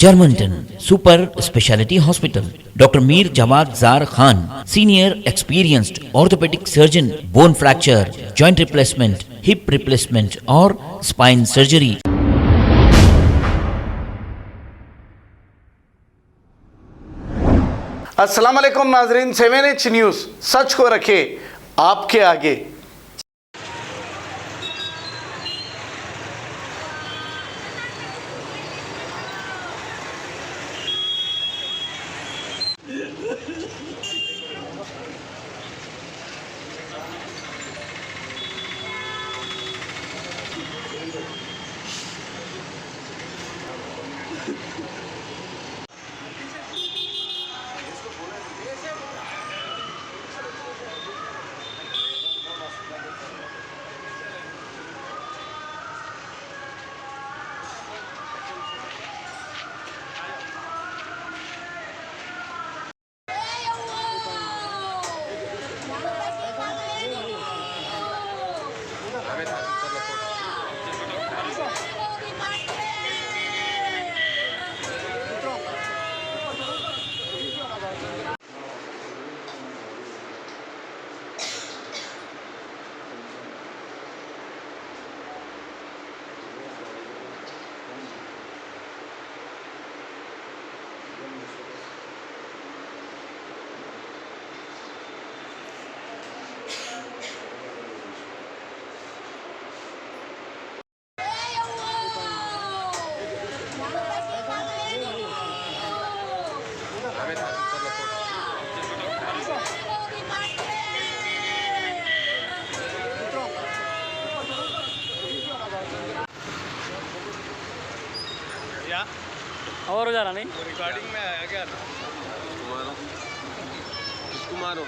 Germanton super speciality hospital, doctor Mir Jawad Zar Khan, senior experienced orthopaedic surgeon, bone fracture, joint replacement, hip replacement और spine surgery. अस्सलाम वालेकुम नाजरीन, 7H news सच को रखे आपके आगे। और जा रहा नहीं रिकॉर्डिंग में आया क्या इसको मारो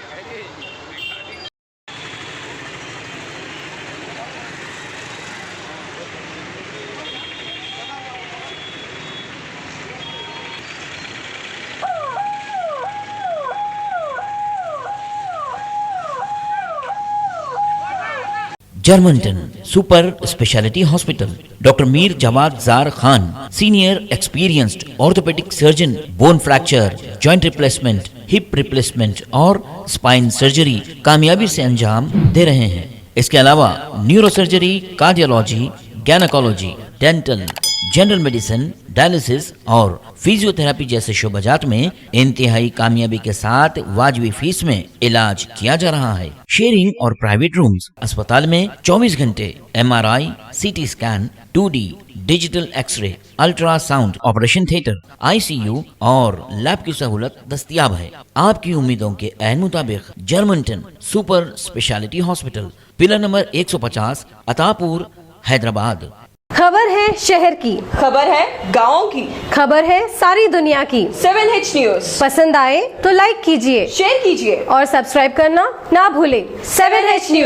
Germanten super speciality hospital, doctor Mir Jawad Zar Khan, senior experienced orthopaedic surgeon, bone fracture, joint replacement, hip replacement और स्पाइन सर्जरी कामयाबी से अंजाम दे रहे हैं। इसके अलावा neuro surgery, cardiology, gynaecology, dental, general medicine, dialysis और फिजियोथेरेपी जैसे शोबाजात में इंतहाई कामयाबी के साथ वाजिबी फीस में इलाज किया जा रहा है। शेयरिंग और प्राइवेट रूम्स, अस्पताल में 24 घंटे MRI, CT scan, 2D digital x ray, ultrasound, operation theatre, ICU और लैब की सहूलत दस्तयाब है। आपकी उम्मीदों के ऐन मुताबिक Germanten super speciality hospital, pillar number 150, Attapur, Hyderabad. खबर है शहर की, खबर है गाँव की, खबर है सारी दुनिया की। 7H न्यूज़ पसंद आए तो लाइक कीजिए, शेयर कीजिए और सब्सक्राइब करना ना भूलें। 7H news.